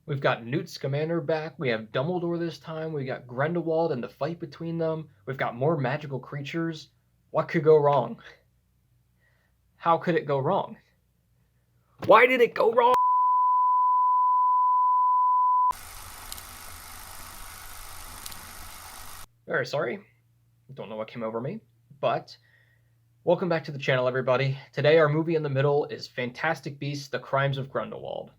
We've got Newt Scamander back. We have Dumbledore this time. We got Grindelwald and the fight between them. We've got more magical creatures. What could go wrong? How could it go wrong? Why did it go wrong? Very sorry. Don't know what came over me, but welcome back to the channel, everybody. Today, our movie in the middle is Fantastic Beasts: The Crimes of Grindelwald.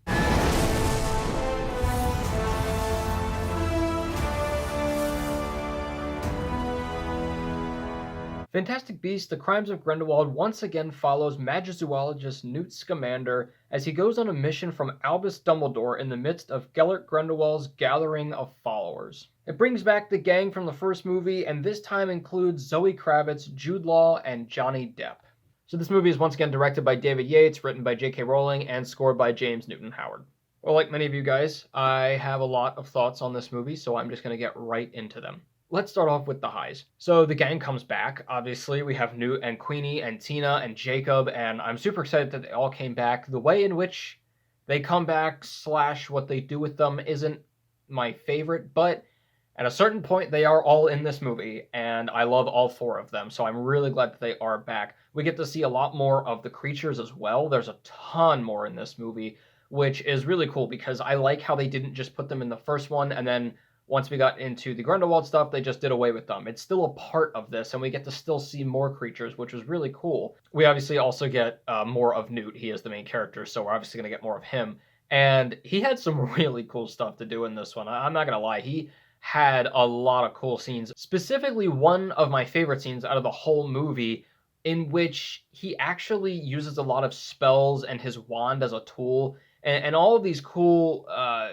Fantastic Beasts: The Crimes of Grindelwald once again follows magizoologist Newt Scamander as he goes on a mission from Albus Dumbledore in the midst of Gellert Grindelwald's gathering of followers. It brings back the gang from the first movie, and this time includes Zoe Kravitz, Jude Law, and Johnny Depp. So this movie is once again directed by David Yates, written by J.K. Rowling, and scored by James Newton Howard. Well, like many of you guys, I have a lot of thoughts on this movie, so I'm just going to get right into them. Let's start off with the highs. So the gang comes back. Obviously, we have Newt and Queenie and Tina and Jacob, and I'm super excited that they all came back. The way in which they come back / what they do with them isn't my favorite, but at a certain point, they are all in this movie, and I love all four of them, so I'm really glad that they are back. We get to see a lot more of the creatures as well. There's a ton more in this movie, which is really cool because I like how they didn't just put them in the first one and then once we got into the Grindelwald stuff, they just did away with them. It's still a part of this, and we get to still see more creatures, which was really cool. We obviously also get more of Newt. He is the main character, so we're obviously going to get more of him. And he had some really cool stuff to do in this one. I'm not going to lie. He had a lot of cool scenes. Specifically, one of my favorite scenes out of the whole movie in which he actually uses a lot of spells and his wand as a tool and all of these cool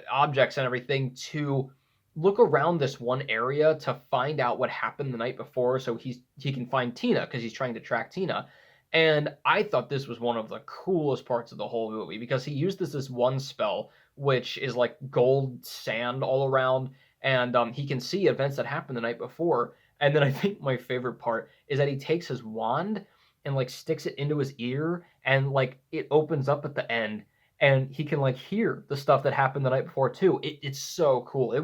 objects and everything to look around this one area to find out what happened the night before so he can find Tina because he's trying to track Tina. And I thought this was one of the coolest parts of the whole movie because he used this one spell, which is like gold sand all around, and he can see events that happened the night before. And then I think my favorite part is that he takes his wand and like sticks it into his ear, and like it opens up at the end, and he can like hear the stuff that happened the night before too. It's so cool. It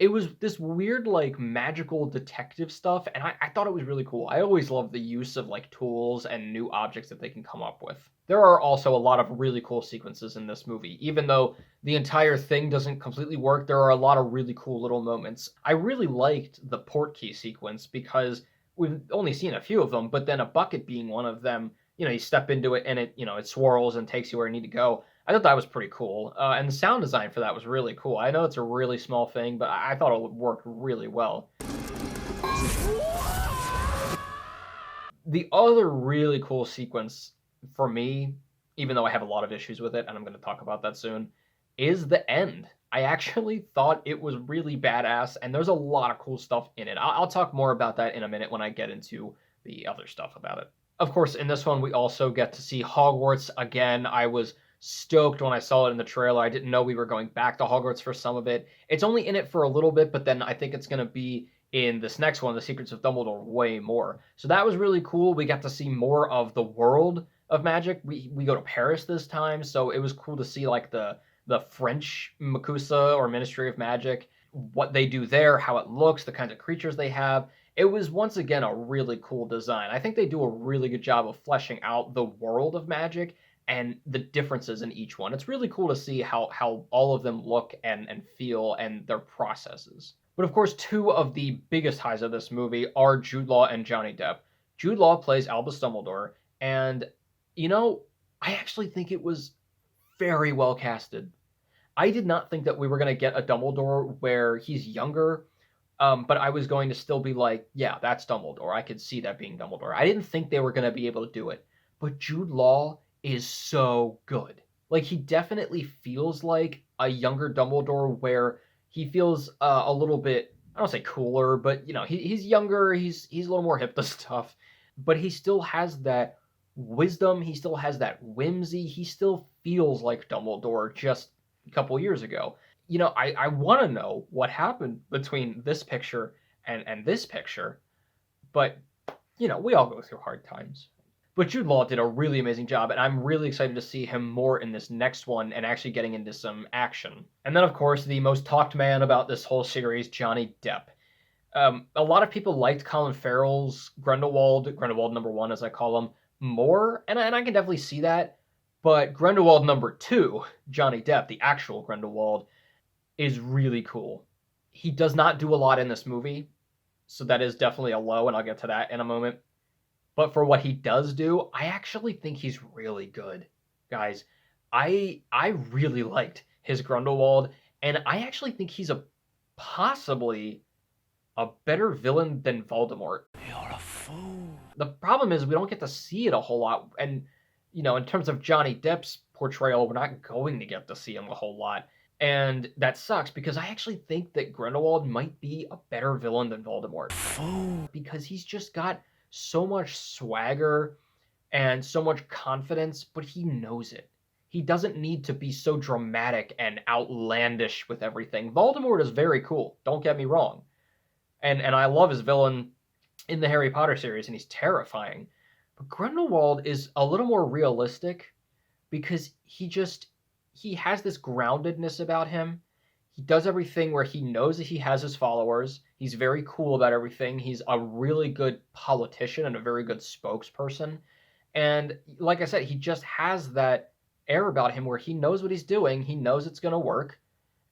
was this weird like magical detective stuff, and I thought it was really cool. I always love the use of like tools and new objects that they can come up with. There are also a lot of really cool sequences in this movie. Even though the entire thing doesn't completely work, there are a lot of really cool little moments. I really liked the portkey sequence because we've only seen a few of them, but then a bucket being one of them, you step into it and it swirls and takes you where you need to go. I thought that was pretty cool. And the sound design for that was really cool. I know it's a really small thing, but I thought it worked really well. The other really cool sequence for me, even though I have a lot of issues with it, and I'm going to talk about that soon, is the end. I actually thought it was really badass, and there's a lot of cool stuff in it. I'll talk more about that in a minute when I get into the other stuff about it. Of course, in this one, we also get to see Hogwarts again. I was stoked when I saw it in the trailer. I didn't know we were going back to Hogwarts for some of it. It's only in it for a little bit, but then I think it's going to be in this next one, The Secrets of Dumbledore, way more. So that was really cool. We got to see more of the world of magic. We go to Paris this time, so it was cool to see like the French MACUSA or Ministry of Magic, what they do there, how it looks, the kinds of creatures they have. It was once again a really cool design. I think they do a really good job of fleshing out the world of magic and the differences in each one. It's really cool to see how all of them look and feel and their processes. But of course, two of the biggest highs of this movie are Jude Law and Johnny Depp. Jude Law plays Albus Dumbledore, and I actually think it was very well casted. I did not think that we were going to get a Dumbledore where he's younger, but I was going to still be like, yeah, that's Dumbledore. I could see that being Dumbledore. I didn't think they were going to be able to do it. But Jude Law is so good. Like, he definitely feels like a younger Dumbledore where he feels a little bit, I don't say cooler, but, he's younger, he's a little more hip to stuff. But he still has that wisdom, he still has that whimsy, he still feels like Dumbledore just a couple years ago. I want to know what happened between this picture and this picture, but, we all go through hard times. But Jude Law did a really amazing job, and I'm really excited to see him more in this next one and actually getting into some action. And then, of course, the most talked man about this whole series, Johnny Depp. A lot of people liked Colin Farrell's Grindelwald number one, as I call him, more, and I can definitely see that. But Grindelwald number two, Johnny Depp, the actual Grindelwald, is really cool. He does not do a lot in this movie, so that is definitely a low, and I'll get to that in a moment. But for what he does do, I actually think he's really good, guys. I really liked his Grindelwald, and I actually think he's a possibly a better villain than Voldemort. You're a fool. The problem is we don't get to see it a whole lot, and in terms of Johnny Depp's portrayal, we're not going to get to see him a whole lot. And that sucks because I actually think that Grindelwald might be a better villain than Voldemort. Fool. Because he's just got so much swagger and so much confidence, but he knows it. He doesn't need to be so dramatic and outlandish with everything. Voldemort is very cool, don't get me wrong. And I love his villain in the Harry Potter series, and he's terrifying. But Grindelwald is a little more realistic because he has this groundedness about him. He does everything where he knows that he has his followers. He's very cool about everything. He's a really good politician and a very good spokesperson. And like I said, he just has that air about him where he knows what he's doing. He knows it's going to work.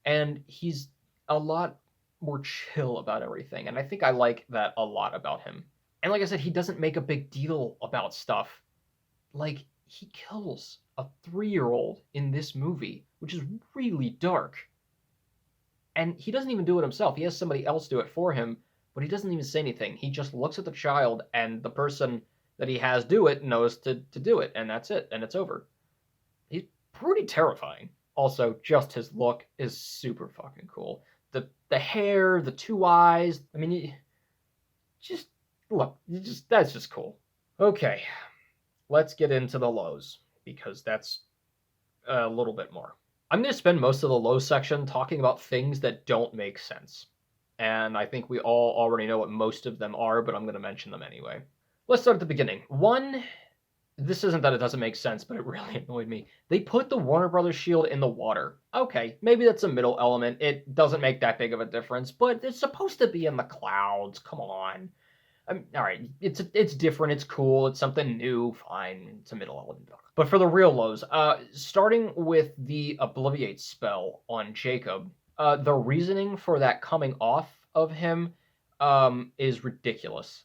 And he's a lot more chill about everything. And I think I like that a lot about him. And like I said, he doesn't make a big deal about stuff. Like, he kills a 3-year-old in this movie, which is really dark. And he doesn't even do it himself. He has somebody else do it for him, but he doesn't even say anything. He just looks at the child, and the person that he has do it knows to do it, and that's it, and it's over. He's pretty terrifying. Also, just his look is super fucking cool. The hair, the 2 eyes. I mean, that's just cool. Okay, let's get into the lows, because that's a little bit more. I'm going to spend most of the low section talking about things that don't make sense. And I think we all already know what most of them are, but I'm going to mention them anyway. Let's start at the beginning. One, this isn't that it doesn't make sense, but it really annoyed me. They put the Warner Brothers shield in the water. Okay, maybe that's a middle element. It doesn't make that big of a difference, but it's supposed to be in the clouds. Come on. All right, it's different, it's cool, it's something new, fine, it's a middle element. But for the real lows, starting with the Obliviate spell on Jacob, the reasoning for that coming off of him is ridiculous.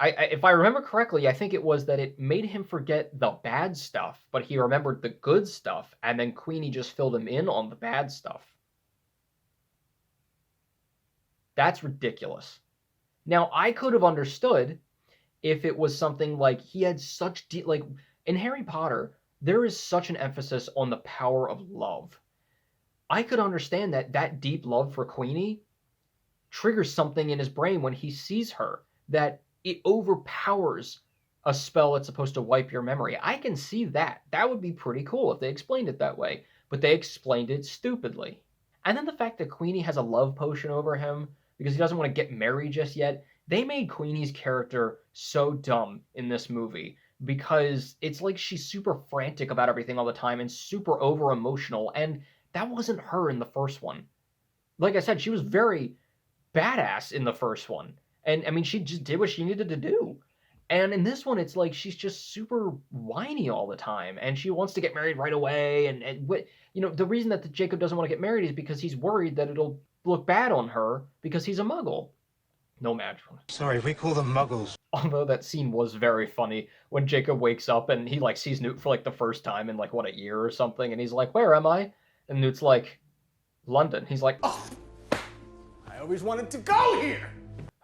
If I remember correctly, I think it was that it made him forget the bad stuff, but he remembered the good stuff, and then Queenie just filled him in on the bad stuff. That's ridiculous. Now, I could have understood if it was something like he had such deep, like in Harry Potter, there is such an emphasis on the power of love. I could understand that deep love for Queenie triggers something in his brain when he sees her, that it overpowers a spell that's supposed to wipe your memory. I can see that. That would be pretty cool if they explained it that way, but they explained it stupidly. And then the fact that Queenie has a love potion over him, because he doesn't want to get married just yet. They made Queenie's character so dumb in this movie because it's like she's super frantic about everything all the time and super over emotional, and that wasn't her in the first one. Like I said, she was very badass in the first one, and I mean, she just did what she needed to do. And in this one, it's like she's just super whiny all the time, and she wants to get married right away. And the reason that Jacob doesn't want to get married is because he's worried that it'll look bad on her because he's a muggle. No match. Sorry, we call them muggles. Although that scene was very funny when Jacob wakes up and he sees Newt for the first time in a year or something, and he's like, "Where am I?" And Newt's like, "London." He's like, "Oh, I always wanted to go here."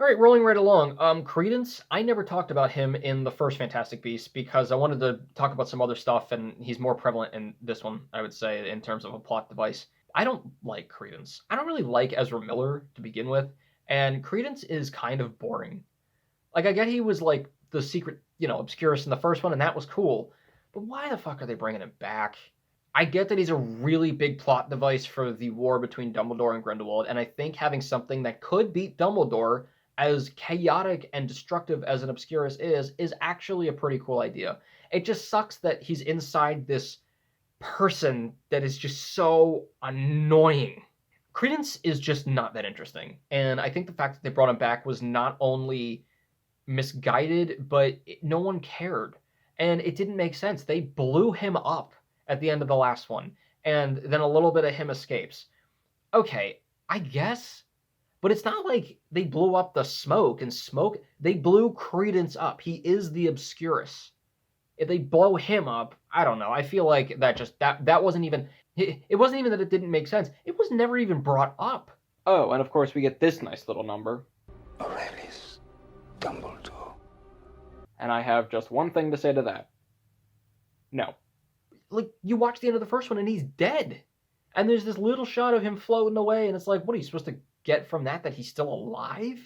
All right, rolling right along. Credence, I never talked about him in the first Fantastic Beasts because I wanted to talk about some other stuff, and he's more prevalent in this one, I would say, in terms of a plot device. I don't like Credence. I don't really like Ezra Miller to begin with, and Credence is kind of boring. I get he was the secret, Obscurus in the first one, and that was cool, but why the fuck are they bringing him back? I get that he's a really big plot device for the war between Dumbledore and Grindelwald, and I think having something that could beat Dumbledore as chaotic and destructive as an Obscurus is actually a pretty cool idea. It just sucks that he's inside this person that is just so annoying. Credence is just not that interesting. And I think the fact that they brought him back was not only misguided, but no one cared. And it didn't make sense. They blew him up at the end of the last one, and then a little bit of him escapes. Okay, I guess, but it's not like they blew up the smoke and smoke. They blew Credence up. He is the Obscurus. If they blow him up, I don't know. I feel like that wasn't even it wasn't even that it didn't make sense. It was never even brought up. Oh, and of course we get this nice little number. Aurelius Dumbledore. And I have just one thing to say to that. No. Like, you watch the end of the first one and he's dead. And there's this little shot of him floating away, and it's like, what are you supposed to get from that he's still alive?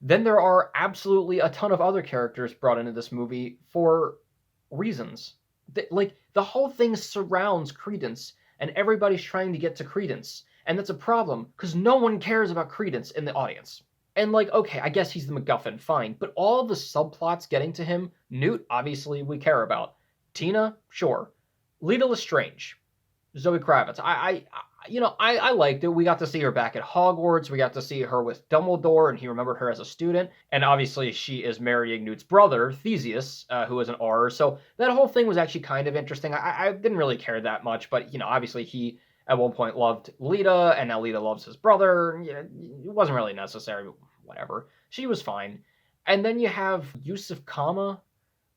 Then there are absolutely a ton of other characters brought into this movie for reasons. Like, the whole thing surrounds Credence, and everybody's trying to get to Credence. And that's a problem, because no one cares about Credence in the audience. And, like, okay, I guess he's the MacGuffin, fine. But all of the subplots getting to him, Newt, obviously, we care about. Tina, sure. Lita Lestrange. Zoe Kravitz. I liked it. We got to see her back at Hogwarts. We got to see her with Dumbledore, and he remembered her as a student. And obviously, she is marrying Newt's brother, Theseus, who is an Auror. So that whole thing was actually kind of interesting. I didn't really care that much, but, obviously he at one point loved Lita, and now Lita loves his brother. It wasn't really necessary, but whatever. She was fine. And then you have Yusuf Kama,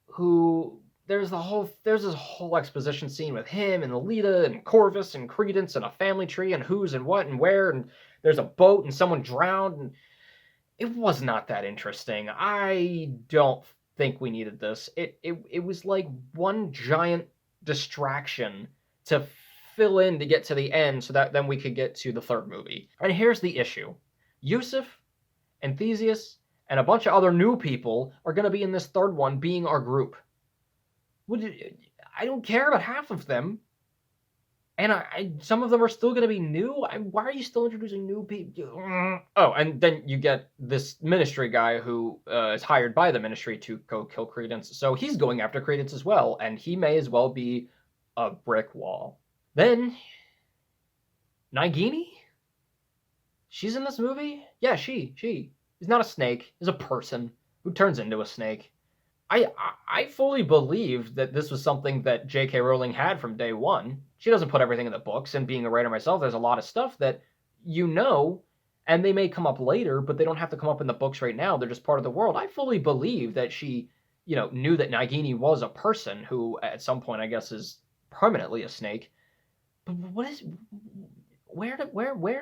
who... There's this whole exposition scene with him and Lita and Corvus and Credence and a family tree and who's and what and where, and there's a boat and someone drowned, and it was not that interesting. I don't think we needed this. It was like one giant distraction to fill in to get to the end so that then we could get to the third movie. And here's the issue. Yusuf and Theseus and a bunch of other new people are going to be in this third one being our group. I don't care about half of them, and some of them are still going to be new. Why are you still introducing new people? Oh, and then you get this Ministry guy who is hired by the Ministry to go kill Credence, so he's going after Credence as well, and he may as well be a brick wall. Then, Nagini? She's in this movie? Yeah, she. She's not a snake. She's a person who turns into a snake. I fully believe that this was something that J.K. Rowling had from day one. She doesn't put everything in the books, and being a writer myself, there's a lot of stuff that and they may come up later, but they don't have to come up in the books right now. They're just part of the world. I fully believe that she, knew that Nagini was a person who, at some point, I guess, is permanently a snake. But where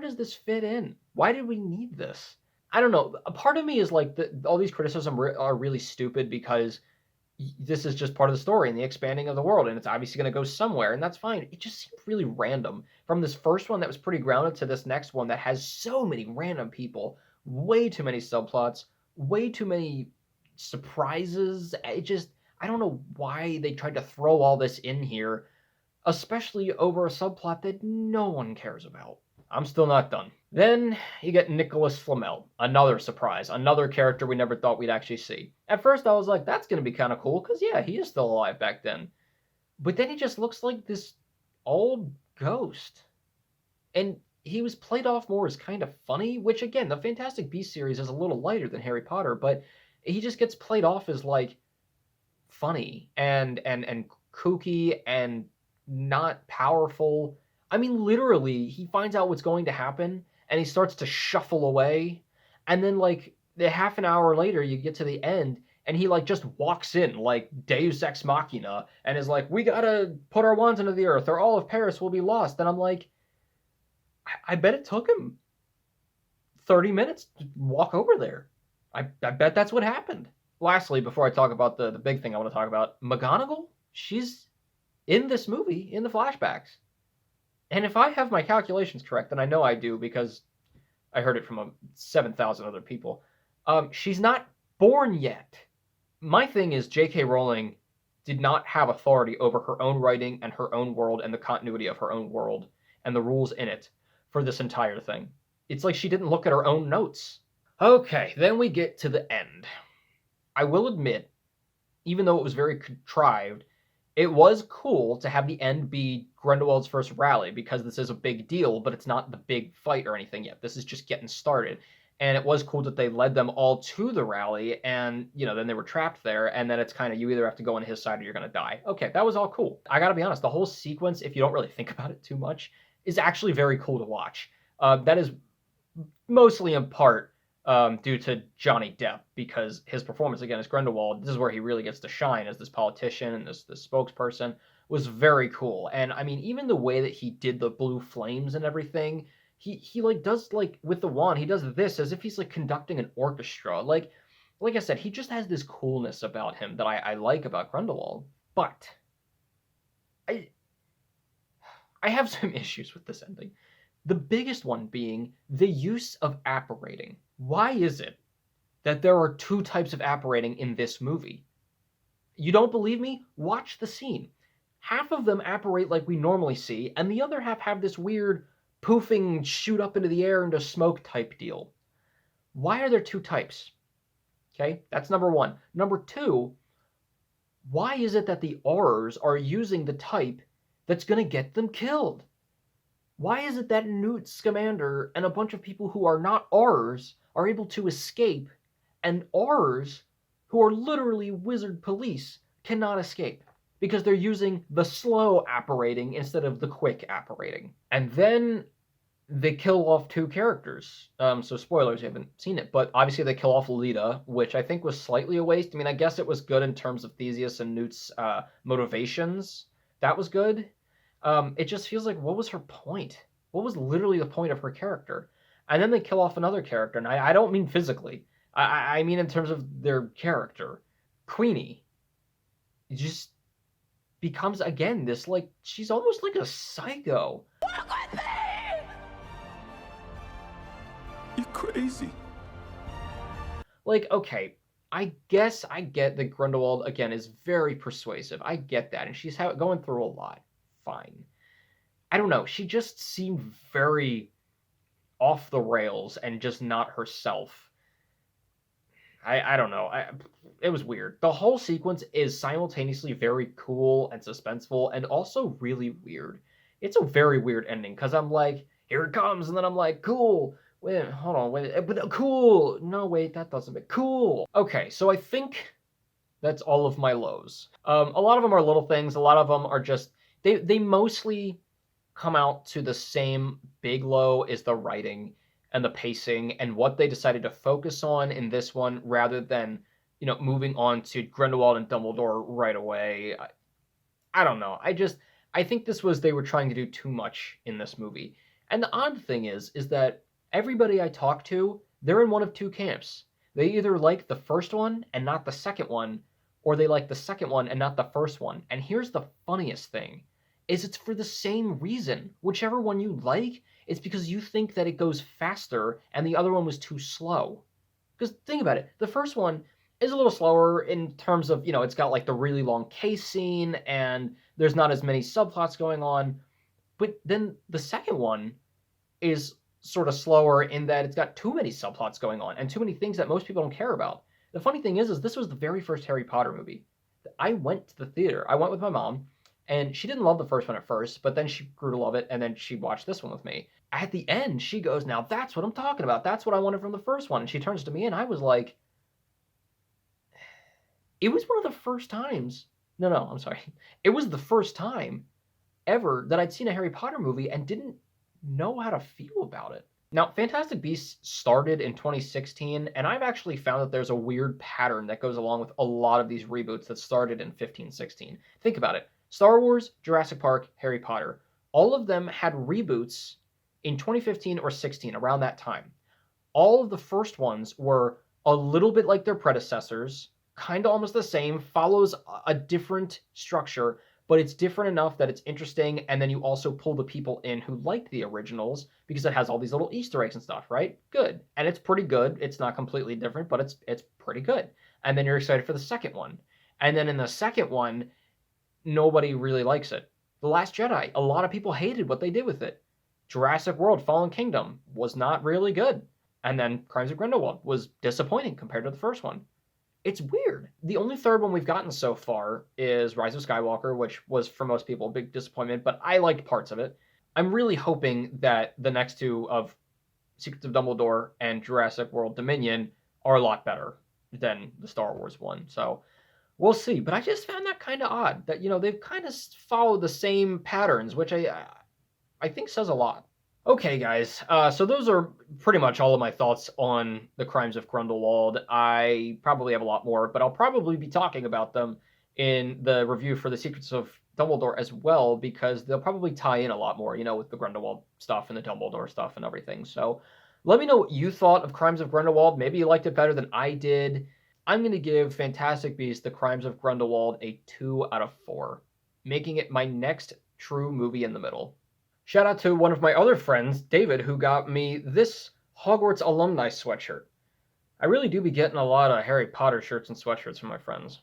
does this fit in? Why did we need this? I don't know. A part of me is like all these criticisms are really stupid because this is just part of the story and the expanding of the world, and it's obviously going to go somewhere, and that's fine. It just seemed really random. From this first one that was pretty grounded to this next one that has so many random people, way too many subplots, way too many surprises. I don't know why they tried to throw all this in here, especially over a subplot that no one cares about. I'm still not done. Then you get Nicholas Flamel, another surprise, another character we never thought we'd actually see. At first I was like, that's going to be kind of cool, because yeah, he is still alive back then. But then he just looks like this old ghost. And he was played off more as kind of funny, which again, the Fantastic Beasts series is a little lighter than Harry Potter, but he just gets played off as like funny and kooky and not powerful. I mean, literally, he finds out what's going to happen, and he starts to shuffle away, and then, like, half an hour later, you get to the end, and he, like, just walks in, like, Deus Ex Machina, and is like, we gotta put our wands into the earth, or all of Paris will be lost, and I'm like, I bet it took him 30 minutes to walk over there. I bet that's what happened. Lastly, before I talk about the big thing I want to talk about, McGonagall, she's in this movie, in the flashbacks. And if I have my calculations correct, and I know I do because I heard it from 7,000 other people, she's not born yet. My thing is J.K. Rowling did not have authority over her own writing and her own world and the continuity of her own world and the rules in it for this entire thing. It's like she didn't look at her own notes. Okay, then we get to the end. I will admit, even though it was very contrived, it was cool to have the end be Grindelwald's first rally because this is a big deal, but it's not the big fight or anything yet. This is just getting started. And it was cool that they led them all to the rally and, then they were trapped there. And then it's kind of you either have to go on his side or you're going to die. Okay, that was all cool. I got to be honest, the whole sequence, if you don't really think about it too much, is actually very cool to watch. That is mostly in part due to Johnny Depp because his performance again as Grindelwald, this is where he really gets to shine as this politician and this spokesperson, was very cool. And I mean, even the way that he did the blue flames and everything, he like does like with the wand, he does this as if he's like conducting an orchestra. Like I said, he just has this coolness about him that I like about Grindelwald. But I I have some issues with this ending. The biggest one being the use of apparating. Why is it that there are two types of apparating in this movie? You don't believe me? Watch the scene. Half of them apparate like we normally see, and the other half have this weird poofing, shoot up into the air into smoke type deal. Why are there two types? Okay, that's number one. Number two, why is it that the R's are using the type that's going to get them killed? Why is it that Newt Scamander and a bunch of people who are not R's are able to escape, and R's, who are literally wizard police, cannot escape? Because they're using the slow apparating instead of the quick apparating. And then they kill off two characters. So spoilers, you haven't seen it, but obviously they kill off Lita, which I think was slightly a waste. I mean, I guess it was good in terms of Theseus and Newt's motivations. That was good. It just feels like, what was her point? What was literally the point of her character? And then they kill off another character, and I don't mean physically. I mean in terms of their character. Queenie just becomes, again, this, like, she's almost like a psycho. Walk with me! You're crazy. Like, okay, I guess I get that Grindelwald, again, is very persuasive. I get that, and she's going through a lot. Fine. I don't know. She just seemed very off the rails and just not herself. I don't know. It was weird. The whole sequence is simultaneously very cool and suspenseful and also really weird. It's a very weird ending because I'm like, here it comes, and then I'm like, cool. Wait, hold on, wait, but cool. No, wait, that doesn't make cool. Okay, so I think that's all of my lows. A lot of them are little things. A lot of them are just they mostly come out to the same big low as the writing and the pacing and what they decided to focus on in this one rather than, moving on to Grindelwald and Dumbledore right away. I don't know. I think they were trying to do too much in this movie. And the odd thing is that everybody I talk to, they're in one of two camps. They either like the first one and not the second one, or they like the second one and not the first one. And here's the funniest thing, is it's for the same reason. Whichever one you like, it's because you think that it goes faster and the other one was too slow. Because think about it, the first one is a little slower in terms of, it's got like the really long case scene and there's not as many subplots going on. But then the second one is sort of slower in that it's got too many subplots going on and too many things that most people don't care about. The funny thing is this was the very first Harry Potter movie. I went to the theater. I went with my mom, and she didn't love the first one at first, but then she grew to love it, and then she watched this one with me. At the end, she goes, now that's what I'm talking about. That's what I wanted from the first one. And she turns to me, and I was like, it was one of the first times. No, I'm sorry. It was the first time ever that I'd seen a Harry Potter movie and didn't know how to feel about it. Now, Fantastic Beasts started in 2016, and I've actually found that there's a weird pattern that goes along with a lot of these reboots that started in 15-16. Think about it. Star Wars, Jurassic Park, Harry Potter. All of them had reboots in 2015 or 16, around that time. All of the first ones were a little bit like their predecessors, kind of almost the same, follows a different structure, but it's different enough that it's interesting, and then you also pull the people in who liked the originals because it has all these little Easter eggs and stuff, right? Good. And it's pretty good. It's not completely different, but it's pretty good. And then you're excited for the second one. And then in the second one, nobody really likes it. The Last Jedi, a lot of people hated what they did with it. Jurassic World Fallen Kingdom was not really good. And then Crimes of Grindelwald was disappointing compared to the first one. It's weird. The only third one we've gotten so far is Rise of Skywalker, which was for most people a big disappointment, but I liked parts of it. I'm really hoping that the next two of Secrets of Dumbledore and Jurassic World Dominion are a lot better than the Star Wars one. So we'll see. But I just found that kind of odd that they've kind of followed the same patterns, which I think says a lot. Okay, guys. So those are pretty much all of my thoughts on the Crimes of Grindelwald. I probably have a lot more, but I'll probably be talking about them in the review for the Secrets of Dumbledore as well, because they'll probably tie in a lot more, with the Grindelwald stuff and the Dumbledore stuff and everything. So let me know what you thought of Crimes of Grindelwald. Maybe you liked it better than I did. I'm going to give Fantastic Beasts: The Crimes of Grindelwald a 2 out of 4, making it my next true movie in the middle. Shout out to one of my other friends, David, who got me this Hogwarts alumni sweatshirt. I really do be getting a lot of Harry Potter shirts and sweatshirts from my friends.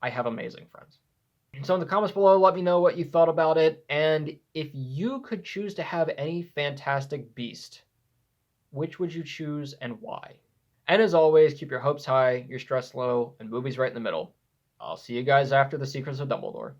I have amazing friends. So in the comments below, let me know what you thought about it, and if you could choose to have any Fantastic Beast, which would you choose and why? And as always, keep your hopes high, your stress low, and movies right in the middle. I'll see you guys after the Secrets of Dumbledore.